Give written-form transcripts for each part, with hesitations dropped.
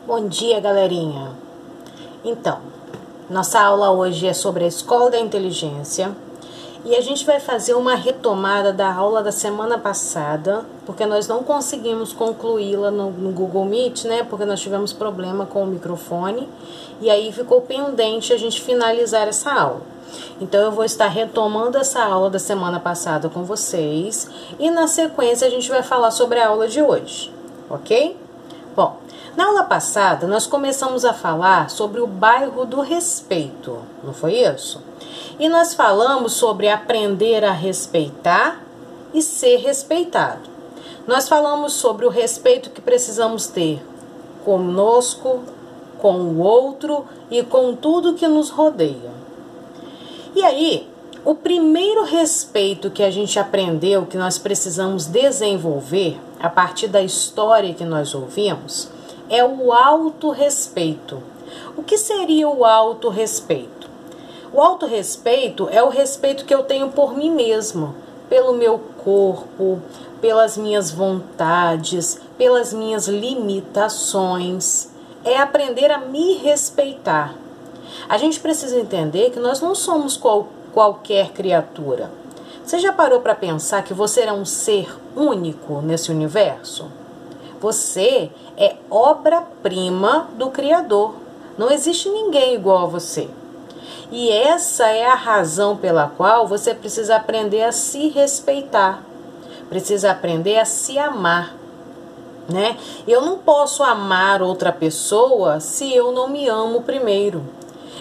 Bom dia, galerinha. Então, nossa aula hoje é sobre a Escola da Inteligência e a gente vai fazer uma retomada da aula da semana passada, porque nós não conseguimos concluí-la no Google Meet, né? Porque nós tivemos problema com o microfone e aí ficou pendente a gente finalizar essa aula. Então, eu vou estar retomando essa aula da semana passada com vocês e na sequência a gente vai falar sobre a aula de hoje, ok? Bom, na aula passada, nós começamos a falar sobre o bairro do respeito, não foi isso? E nós falamos sobre aprender a respeitar e ser respeitado. Nós falamos sobre o respeito que precisamos ter conosco, com o outro e com tudo que nos rodeia. E aí, o primeiro respeito que a gente aprendeu, que nós precisamos desenvolver a partir da história que nós ouvimos, é o autorrespeito. O que seria o autorrespeito? O autorrespeito é o respeito que eu tenho por mim mesmo, pelo meu corpo, pelas minhas vontades, pelas minhas limitações. É aprender a me respeitar. A gente precisa entender que nós não somos qualquer criatura. Você já parou para pensar que você é um ser único nesse universo? Você é obra-prima do Criador. Não existe ninguém igual a você. E essa é a razão pela qual você precisa aprender a se respeitar. Precisa aprender a se amar, né? Eu não posso amar outra pessoa se eu não me amo primeiro.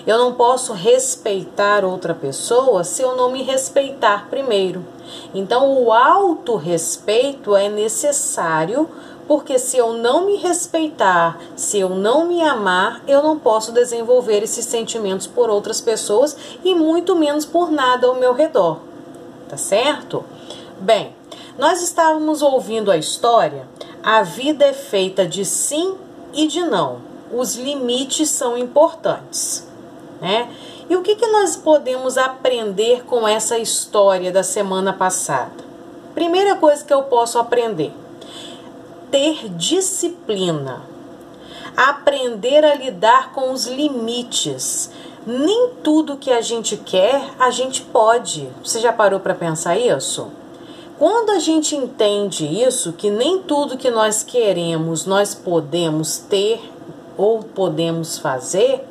Eu não posso respeitar outra pessoa se eu não me respeitar primeiro. Então, o autorrespeito é necessário, porque se eu não me respeitar, se eu não me amar, eu não posso desenvolver esses sentimentos por outras pessoas e muito menos por nada ao meu redor. Tá certo? Bem, nós estávamos ouvindo a história. A vida é feita de sim e de não. Os limites são importantes, né? E o que nós podemos aprender com essa história da semana passada? Primeira coisa que eu posso aprender: ter disciplina, aprender a lidar com os limites. Nem tudo que a gente quer, a gente pode. Você já parou para pensar isso? Quando a gente entende isso, que nem tudo que nós queremos, nós podemos ter ou podemos fazer,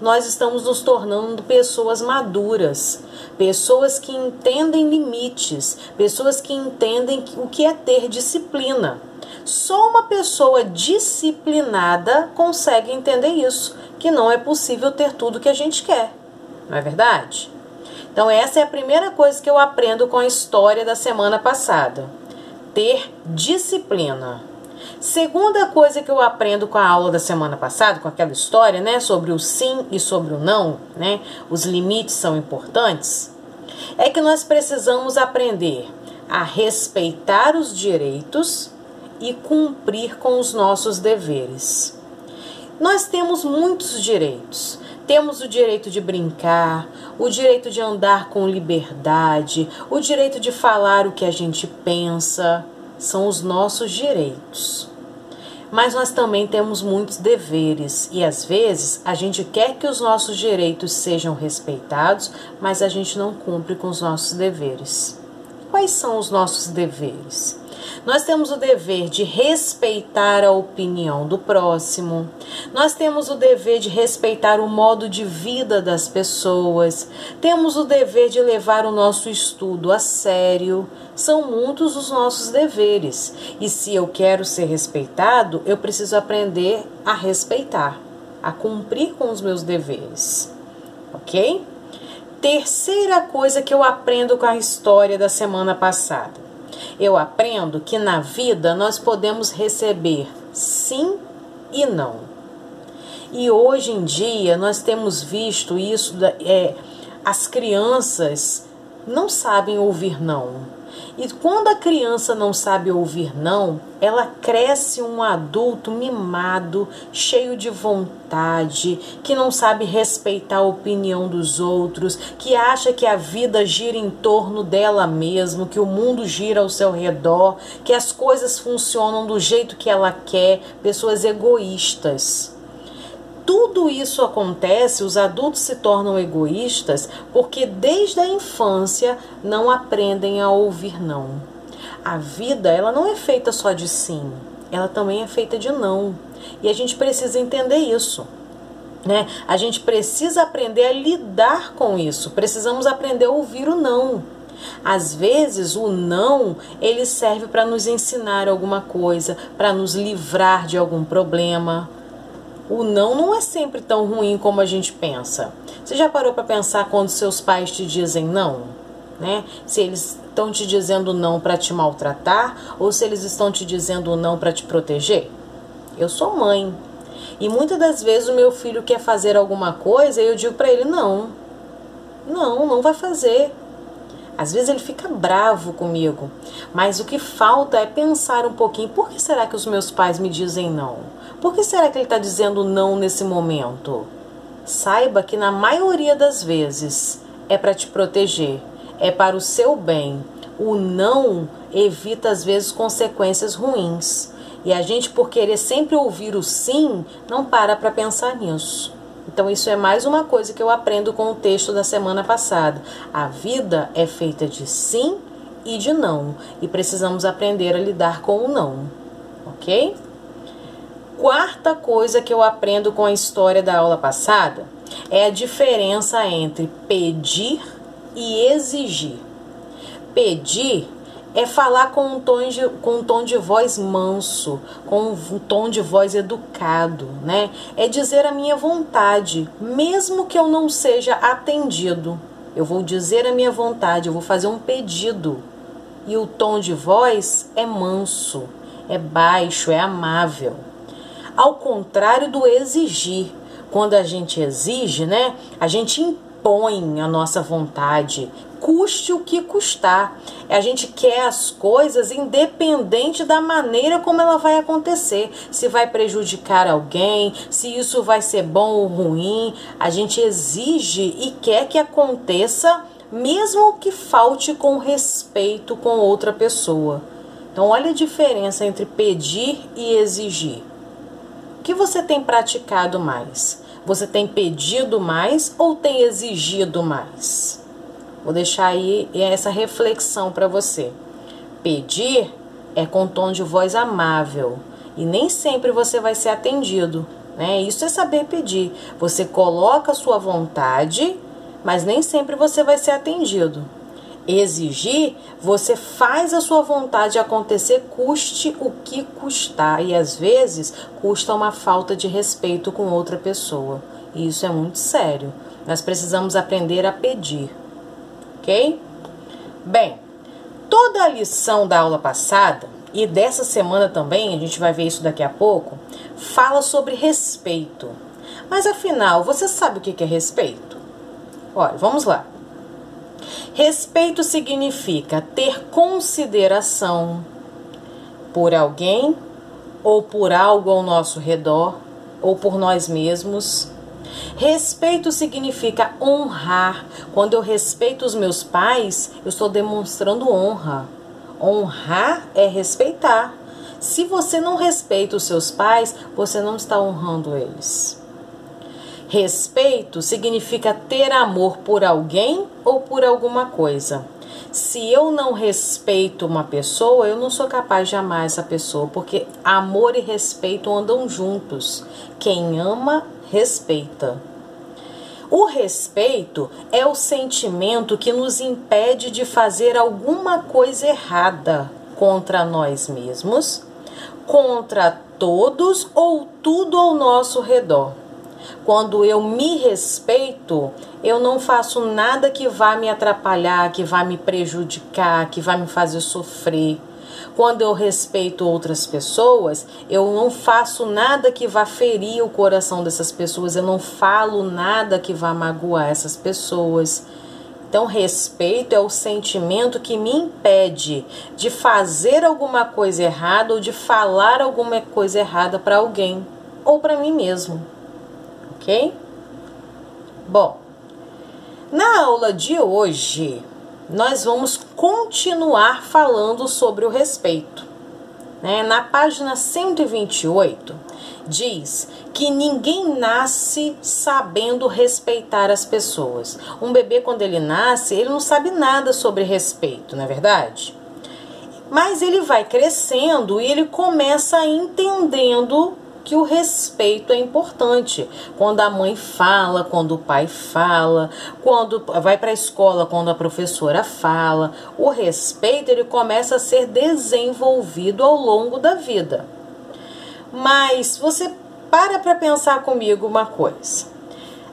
nós estamos nos tornando pessoas maduras, pessoas que entendem limites, pessoas que entendem o que é ter disciplina. Só uma pessoa disciplinada consegue entender isso, que não é possível ter tudo que a gente quer, não é verdade? Então essa é a primeira coisa que eu aprendo com a história da semana passada, ter disciplina. Segunda coisa que eu aprendo com a aula da semana passada, com aquela história, né, sobre o sim e sobre o não, né, os limites são importantes, é que nós precisamos aprender a respeitar os direitos e cumprir com os nossos deveres. Nós temos muitos direitos. Temos o direito de brincar, o direito de andar com liberdade, o direito de falar o que a gente pensa. São os nossos direitos. Mas nós também temos muitos deveres e às vezes a gente quer que os nossos direitos sejam respeitados, mas a gente não cumpre com os nossos deveres. Quais são os nossos deveres? Nós temos o dever de respeitar a opinião do próximo. Nós temos o dever de respeitar o modo de vida das pessoas. Temos o dever de levar o nosso estudo a sério. São muitos os nossos deveres. E se eu quero ser respeitado, eu preciso aprender a respeitar, a cumprir com os meus deveres. Ok? Terceira coisa que eu aprendo com a história da semana passada. Eu aprendo que na vida nós podemos receber sim e não. E hoje em dia nós temos visto isso, as crianças não sabem ouvir não. E quando a criança não sabe ouvir não, ela cresce um adulto mimado, cheio de vontade, que não sabe respeitar a opinião dos outros, que acha que a vida gira em torno dela mesma, que o mundo gira ao seu redor, que as coisas funcionam do jeito que ela quer, pessoas egoístas. Tudo isso acontece, os adultos se tornam egoístas porque desde a infância não aprendem a ouvir não. A vida, ela não é feita só de sim, ela também é feita de não. E a gente precisa entender isso, né? A gente precisa aprender a lidar com isso, precisamos aprender a ouvir o não. Às vezes o não, ele serve para nos ensinar alguma coisa, para nos livrar de algum problema. O não é sempre tão ruim como a gente pensa. Você já parou para pensar quando seus pais te dizem não? Né? Se eles estão te dizendo não para te maltratar ou se eles estão te dizendo não para te proteger? Eu sou mãe. E muitas das vezes o meu filho quer fazer alguma coisa e eu digo para ele não vai fazer. Às vezes ele fica bravo comigo, mas o que falta é pensar um pouquinho, por que será que os meus pais me dizem não? Por que será que ele está dizendo não nesse momento? Saiba que na maioria das vezes é para te proteger, é para o seu bem. O não evita às vezes consequências ruins. E a gente, por querer sempre ouvir o sim, não para pensar nisso. Então isso é mais uma coisa que eu aprendo com o texto da semana passada. A vida é feita de sim e de não. E precisamos aprender a lidar com o não. Ok? Quarta coisa que eu aprendo com a história da aula passada é a diferença entre pedir e exigir. Pedir é falar com um tom de voz manso, com um tom de voz educado, né? É dizer a minha vontade, mesmo que eu não seja atendido. Eu vou dizer a minha vontade, eu vou fazer um pedido. E o tom de voz é manso, é baixo, é amável. Ao contrário do exigir. Quando a gente exige, né? A gente impõe a nossa vontade, custe o que custar. A gente quer as coisas independente da maneira como ela vai acontecer. Se vai prejudicar alguém, se isso vai ser bom ou ruim. A gente exige e quer que aconteça, mesmo que falte com respeito com outra pessoa. Então, olha a diferença entre pedir e exigir. O que você tem praticado mais? Você tem pedido mais ou tem exigido mais? Vou deixar aí essa reflexão para você. Pedir é com tom de voz amável e nem sempre você vai ser atendido, né? Isso é saber pedir. Você coloca a sua vontade, mas nem sempre você vai ser atendido. Exigir, você faz a sua vontade acontecer, custe o que custar. E às vezes custa uma falta de respeito com outra pessoa. E isso é muito sério. Nós precisamos aprender a pedir. Ok? Bem, toda a lição da aula passada e dessa semana também, a gente vai ver isso daqui a pouco, fala sobre respeito. Mas afinal, você sabe o que é respeito? Olha, vamos lá. Respeito significa ter consideração por alguém ou por algo ao nosso redor ou por nós mesmos. Respeito significa honrar. Quando eu respeito os meus pais, eu estou demonstrando honra. Honrar é respeitar. Se você não respeita os seus pais, você não está honrando eles. Respeito significa ter amor por alguém ou por alguma coisa. Se eu não respeito uma pessoa, eu não sou capaz de amar essa pessoa, porque amor e respeito andam juntos. Quem ama, respeita. O respeito é o sentimento que nos impede de fazer alguma coisa errada contra nós mesmos, contra todos ou tudo ao nosso redor. Quando eu me respeito, eu não faço nada que vá me atrapalhar, que vá me prejudicar, que vá me fazer sofrer. Quando eu respeito outras pessoas, eu não faço nada que vá ferir o coração dessas pessoas, eu não falo nada que vá magoar essas pessoas. Então, respeito é o sentimento que me impede de fazer alguma coisa errada ou de falar alguma coisa errada para alguém ou para mim mesmo, ok? Bom, na aula de hoje, nós vamos continuar falando sobre o respeito. Na página 128, diz que ninguém nasce sabendo respeitar as pessoas. Um bebê, quando ele nasce, ele não sabe nada sobre respeito, não é verdade? Mas ele vai crescendo e ele começa entendendo que o respeito é importante. Quando a mãe fala, quando o pai fala, quando vai para a escola, quando a professora fala, o respeito ele começa a ser desenvolvido ao longo da vida. Mas você para pensar comigo uma coisa.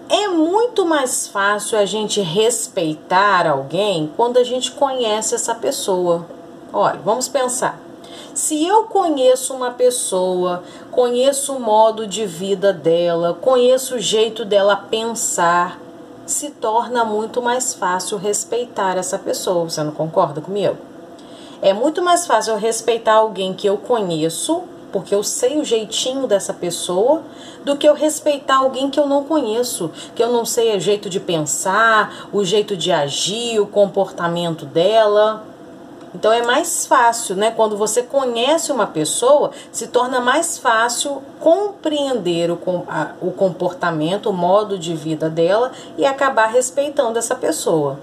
É muito mais fácil a gente respeitar alguém quando a gente conhece essa pessoa. Olha, vamos pensar. Se eu conheço uma pessoa, conheço o modo de vida dela, conheço o jeito dela pensar, se torna muito mais fácil respeitar essa pessoa. Você não concorda comigo? É muito mais fácil eu respeitar alguém que eu conheço, porque eu sei o jeitinho dessa pessoa, do que eu respeitar alguém que eu não conheço, que eu não sei o jeito de pensar, o jeito de agir, o comportamento dela. Então é mais fácil, quando você conhece uma pessoa, se torna mais fácil compreender o comportamento, o modo de vida dela e acabar respeitando essa pessoa.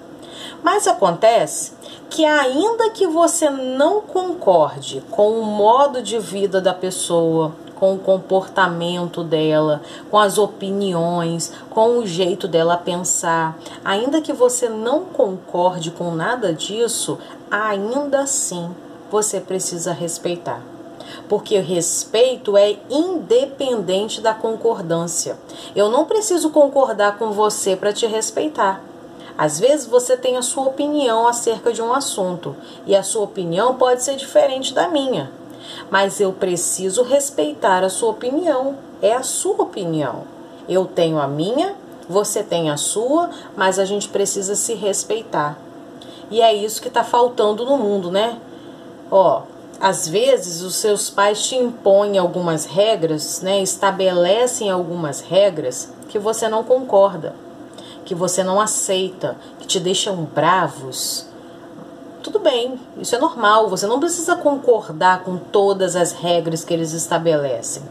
Mas acontece que ainda que você não concorde com o modo de vida da pessoa, com o comportamento dela, com as opiniões, com o jeito dela pensar, ainda que você não concorde com nada disso, ainda assim você precisa respeitar. Porque o respeito é independente da concordância. Eu não preciso concordar com você para te respeitar. Às vezes você tem a sua opinião acerca de um assunto e a sua opinião pode ser diferente da minha. Mas eu preciso respeitar a sua opinião. É a sua opinião. Eu tenho a minha, você tem a sua, mas a gente precisa se respeitar. E é isso que está faltando no mundo, às vezes os seus pais te impõem algumas regras, estabelecem algumas regras que você não concorda, que você não aceita, que te deixam bravos. Tudo bem, isso é normal, você não precisa concordar com todas as regras que eles estabelecem.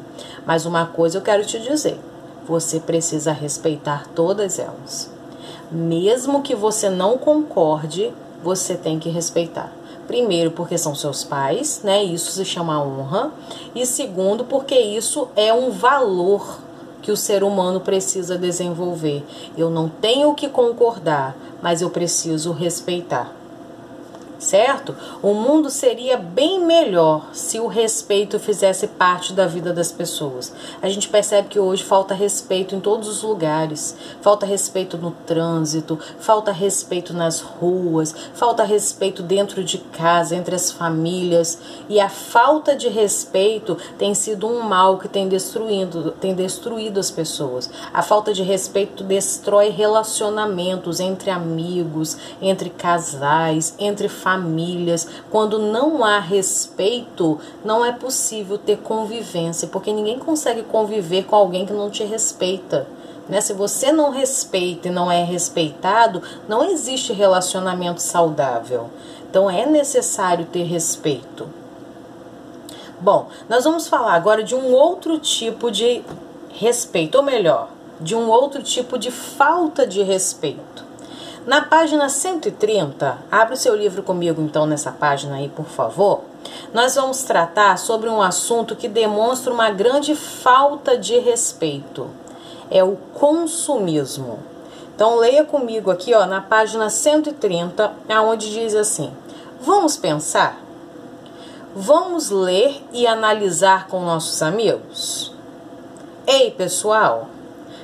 Mas uma coisa eu quero te dizer, você precisa respeitar todas elas. Mesmo que você não concorde, você tem que respeitar. Primeiro, porque são seus pais, isso se chama honra. E segundo, porque isso é um valor que o ser humano precisa desenvolver. Eu não tenho que concordar, mas eu preciso respeitar. Certo? O mundo seria bem melhor se o respeito fizesse parte da vida das pessoas. A gente percebe que hoje falta respeito em todos os lugares. Falta respeito no trânsito, falta respeito nas ruas, falta respeito dentro de casa, entre as famílias. E a falta de respeito tem sido um mal que tem destruído as pessoas. A falta de respeito destrói relacionamentos entre amigos, entre casais, entre famílias. Quando não há respeito, não é possível ter convivência, porque ninguém consegue conviver com alguém que não te respeita. Se você não respeita e não é respeitado, não existe relacionamento saudável. Então é necessário ter respeito. Bom, nós vamos falar agora de um outro tipo de respeito, ou melhor, de um outro tipo de falta de respeito. Na página 130, abre o seu livro comigo então nessa página aí, por favor. Nós vamos tratar sobre um assunto que demonstra uma grande falta de respeito. É o consumismo. Então leia comigo aqui, na página 130, onde diz assim: vamos pensar? Vamos ler e analisar com nossos amigos? Ei, pessoal!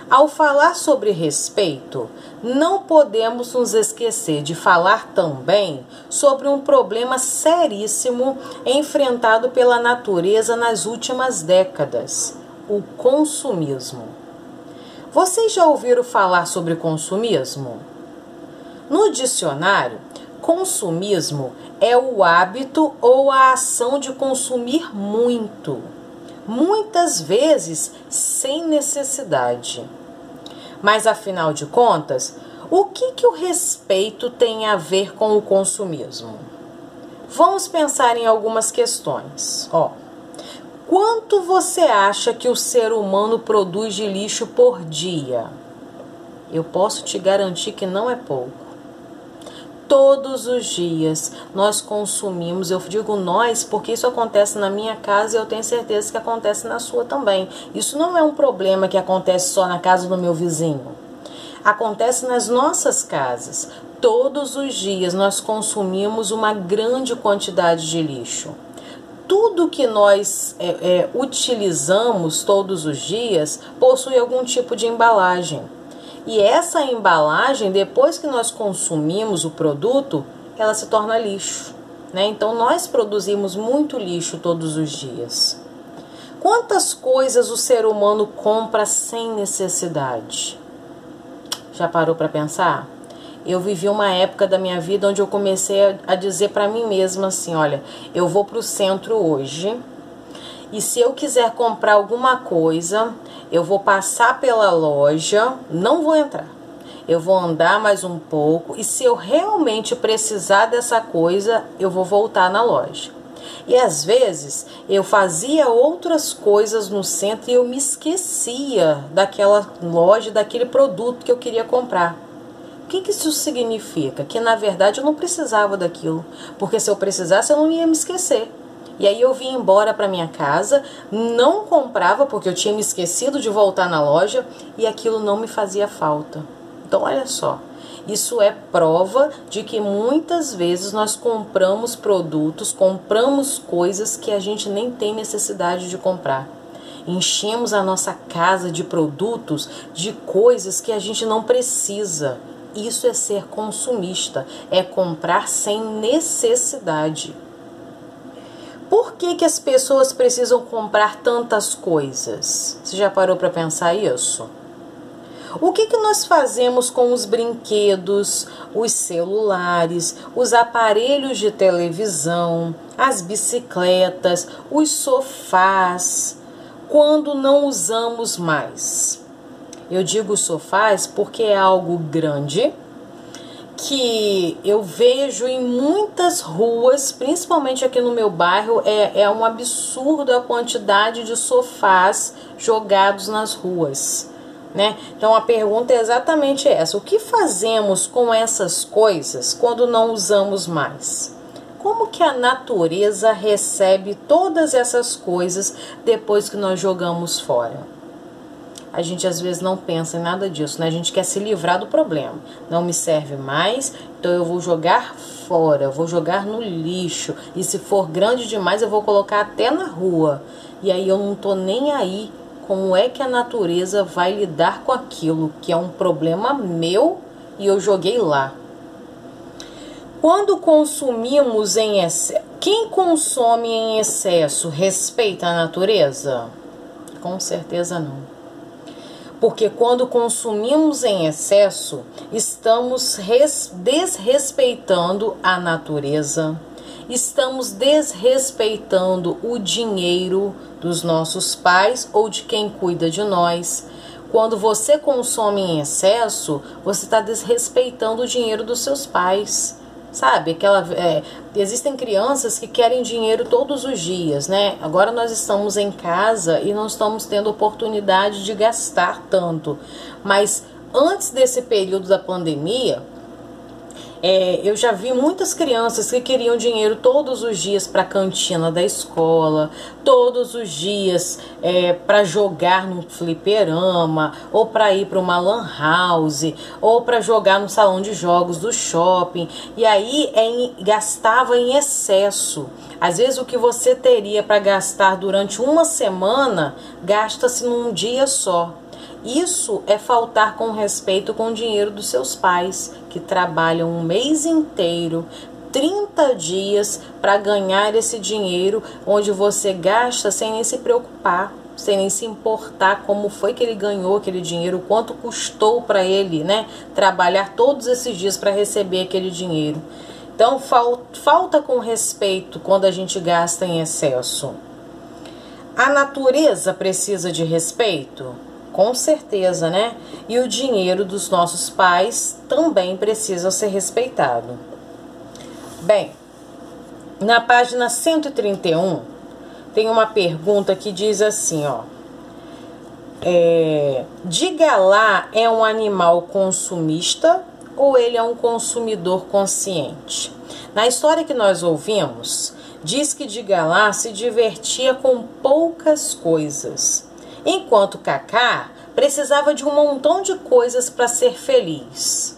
Ao falar sobre respeito, não podemos nos esquecer de falar também sobre um problema seríssimo enfrentado pela natureza nas últimas décadas: o consumismo. Vocês já ouviram falar sobre consumismo? No dicionário, consumismo é o hábito ou a ação de consumir muito, muitas vezes sem necessidade. Mas afinal de contas, o que o respeito tem a ver com o consumismo? Vamos pensar em algumas questões. Quanto você acha que o ser humano produz de lixo por dia? Eu posso te garantir que não é pouco. Todos os dias nós consumimos, eu digo nós porque isso acontece na minha casa e eu tenho certeza que acontece na sua também. Isso não é um problema que acontece só na casa do meu vizinho. Acontece nas nossas casas. Todos os dias nós consumimos uma grande quantidade de lixo. Tudo que nós utilizamos todos os dias possui algum tipo de embalagem. E essa embalagem, depois que nós consumimos o produto, ela se torna lixo, né? Então nós produzimos muito lixo todos os dias. Quantas coisas o ser humano compra sem necessidade? Já parou para pensar? Eu vivi uma época da minha vida onde eu comecei a dizer para mim mesma assim, olha, eu vou para o centro hoje e se eu quiser comprar alguma coisa, eu vou passar pela loja, não vou entrar. Eu vou andar mais um pouco e se eu realmente precisar dessa coisa, eu vou voltar na loja. E às vezes eu fazia outras coisas no centro e eu me esquecia daquela loja, daquele produto que eu queria comprar. O que isso significa? Que na verdade eu não precisava daquilo, porque se eu precisasse eu não ia me esquecer. E aí eu vim embora para minha casa, não comprava porque eu tinha me esquecido de voltar na loja e aquilo não me fazia falta. Então olha só, isso é prova de que muitas vezes nós compramos produtos, compramos coisas que a gente nem tem necessidade de comprar. Enchemos a nossa casa de produtos, de coisas que a gente não precisa. Isso é ser consumista, é comprar sem necessidade. Por que as pessoas precisam comprar tantas coisas? Você já parou para pensar isso? O que nós fazemos com os brinquedos, os celulares, os aparelhos de televisão, as bicicletas, os sofás, quando não usamos mais? Eu digo sofás porque é algo grande, que eu vejo em muitas ruas, principalmente aqui no meu bairro, é um absurdo a quantidade de sofás jogados nas ruas, né? Então a pergunta é exatamente essa: o que fazemos com essas coisas quando não usamos mais? Como que a natureza recebe todas essas coisas depois que nós jogamos fora? A gente às vezes não pensa em nada disso, né? A gente quer se livrar do problema. Não me serve mais, então eu vou jogar fora, eu vou jogar no lixo. E se for grande demais, eu vou colocar até na rua. E aí eu não tô nem aí como é que a natureza vai lidar com aquilo, que é um problema meu e eu joguei lá. Quando consumimos em excesso, quem consome em excesso respeita a natureza? Com certeza não. Porque quando consumimos em excesso, estamos desrespeitando a natureza, estamos desrespeitando o dinheiro dos nossos pais ou de quem cuida de nós. Quando você consome em excesso, você está desrespeitando o dinheiro dos seus pais. Sabe, existem crianças que querem dinheiro todos os dias, né? Agora nós estamos em casa e não estamos tendo oportunidade de gastar tanto. Mas antes desse período da pandemia, eu já vi muitas crianças que queriam dinheiro todos os dias para a cantina da escola, todos os dias para jogar no fliperama, ou para ir para uma lan house, ou para jogar no salão de jogos do shopping. E aí gastava em excesso. Às vezes o que você teria para gastar durante uma semana, gasta-se num dia só. Isso é faltar com respeito com o dinheiro dos seus pais, que trabalham um mês inteiro, 30 dias, para ganhar esse dinheiro, onde você gasta sem nem se preocupar. sem nem se importar como foi que ele ganhou aquele dinheiro, quanto custou para ele, né, trabalhar todos esses dias para receber aquele dinheiro. Então, falta com respeito quando a gente gasta em excesso. A natureza precisa de respeito? Com certeza, né? E o dinheiro dos nossos pais também precisa ser respeitado. Bem, na página 131, tem uma pergunta que diz assim, ó. Diga lá, é um animal consumista ou ele é um consumidor consciente? Na história que nós ouvimos, diz que Diga lá se divertia com poucas coisas, enquanto Cacá precisava de um montão de coisas para ser feliz.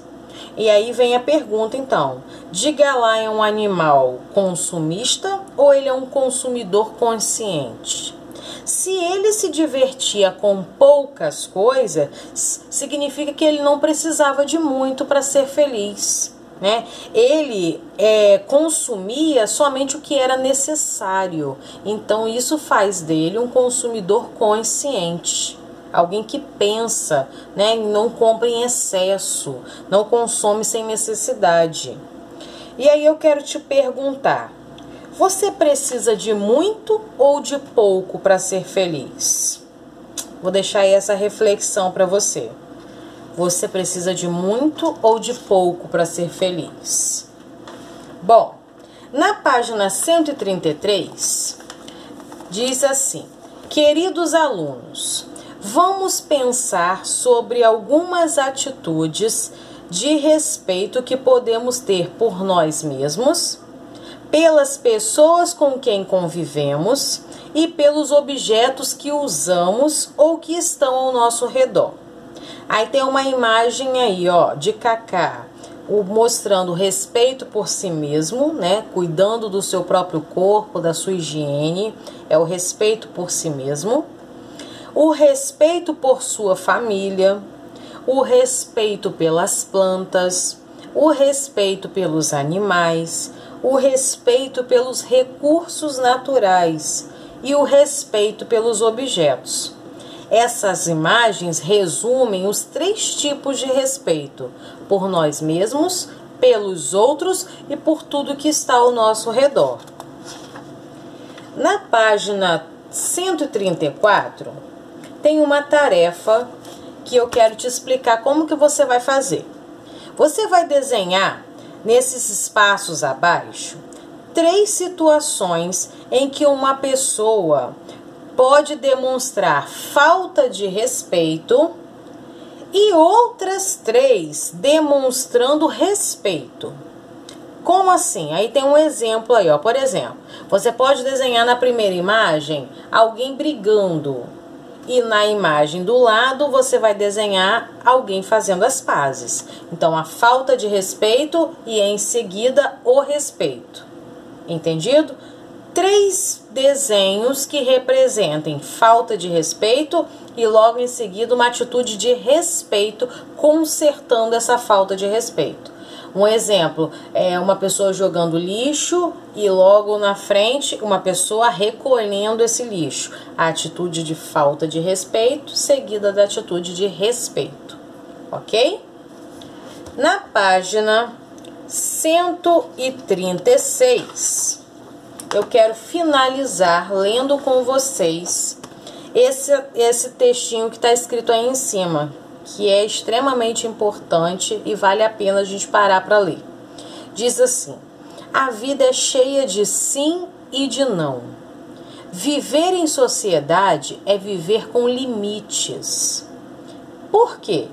E aí vem a pergunta então, Diga lá é um animal consumista ou ele é um consumidor consciente? Se ele se divertia com poucas coisas, significa que ele não precisava de muito para ser feliz, né? Ele consumia somente o que era necessário. Então isso faz dele um consumidor consciente. Alguém que pensa, né? Não compra em excesso, não consome sem necessidade. E aí eu quero te perguntar, você precisa de muito ou de pouco para ser feliz? Vou deixar aí essa reflexão para você. Você precisa de muito ou de pouco para ser feliz? Bom, na página 133, diz assim: queridos alunos, vamos pensar sobre algumas atitudes de respeito que podemos ter por nós mesmos, pelas pessoas com quem convivemos e pelos objetos que usamos ou que estão ao nosso redor. Aí tem uma imagem aí, ó, de Cacá, mostrando respeito por si mesmo, né, cuidando do seu próprio corpo, da sua higiene, é o respeito por si mesmo. O respeito por sua família, o respeito pelas plantas, o respeito pelos animais, o respeito pelos recursos naturais e o respeito pelos objetos. Essas imagens resumem os 3 tipos de respeito: por nós mesmos, pelos outros e por tudo que está ao nosso redor. Na página 134, tem uma tarefa que eu quero te explicar como que você vai fazer. Você vai desenhar nesses espaços abaixo 3 situações em que uma pessoa pode demonstrar falta de respeito e outras 3 demonstrando respeito. Como assim? Aí tem um exemplo aí, ó. Por exemplo, você pode desenhar na primeira imagem alguém brigando e na imagem do lado você vai desenhar alguém fazendo as pazes. Então, a falta de respeito e em seguida o respeito. Entendido? 3 desenhos que representem falta de respeito e logo em seguida uma atitude de respeito consertando essa falta de respeito. Um exemplo é uma pessoa jogando lixo e logo na frente uma pessoa recolhendo esse lixo. A atitude de falta de respeito seguida da atitude de respeito, ok? Na página 136, eu quero finalizar lendo com vocês esse textinho que está escrito aí em cima, que é extremamente importante e vale a pena a gente parar para ler. Diz assim: a vida é cheia de sim e de não. Viver em sociedade é viver com limites. Por quê?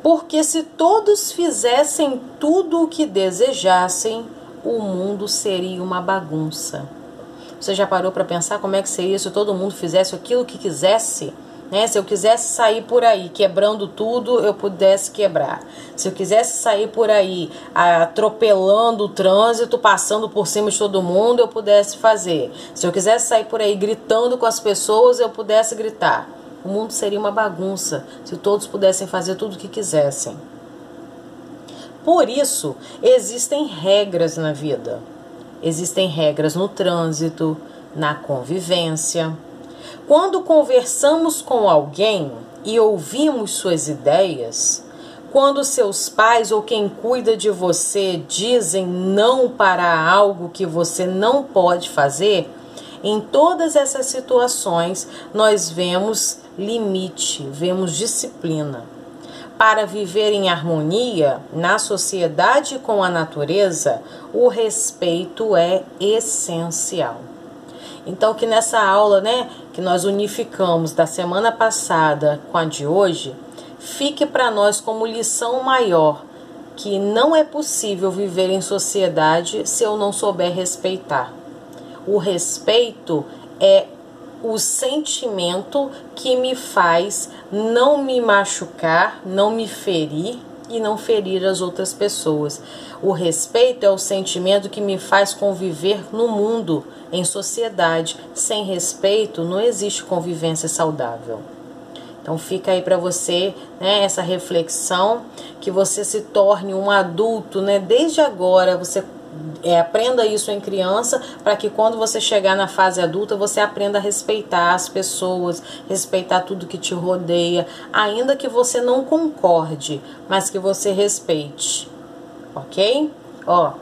Porque se todos fizessem tudo o que desejassem, o mundo seria uma bagunça. Você já parou para pensar como é que seria se todo mundo fizesse aquilo que quisesse? Né? Se eu quisesse sair por aí quebrando tudo, eu pudesse quebrar. Se eu quisesse sair por aí atropelando o trânsito, passando por cima de todo mundo, eu pudesse fazer. Se eu quisesse sair por aí gritando com as pessoas, eu pudesse gritar. O mundo seria uma bagunça se todos pudessem fazer tudo o que quisessem. Por isso, existem regras na vida. Existem regras no trânsito, na convivência. Quando conversamos com alguém e ouvimos suas ideias, quando seus pais ou quem cuida de você dizem não para algo que você não pode fazer, em todas essas situações nós vemos limite, vemos disciplina. Para viver em harmonia na sociedade com a natureza, o respeito é essencial. Então, que nessa aula, né, que nós unificamos da semana passada com a de hoje, fique para nós como lição maior, que não é possível viver em sociedade se eu não souber respeitar. O respeito é o sentimento que me faz não me machucar, não me ferir e não ferir as outras pessoas. O respeito é o sentimento que me faz conviver no mundo, em sociedade. Sem respeito não existe convivência saudável. Então fica aí para você, né, essa reflexão, que você se torne um adulto, né, desde agora. Você aprenda isso em criança, para que quando você chegar na fase adulta, você aprenda a respeitar as pessoas, respeitar tudo que te rodeia, ainda que você não concorde, mas que você respeite, ok? Ó,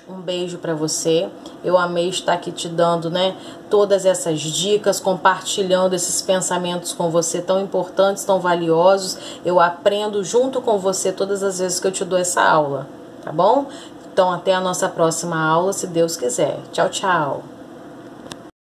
um beijo para você. Eu amei estar aqui te dando, né, todas essas dicas, compartilhando esses pensamentos com você tão importantes, tão valiosos. Eu aprendo junto com você todas as vezes que eu te dou essa aula, tá bom? Então, até a nossa próxima aula, se Deus quiser. Tchau, tchau!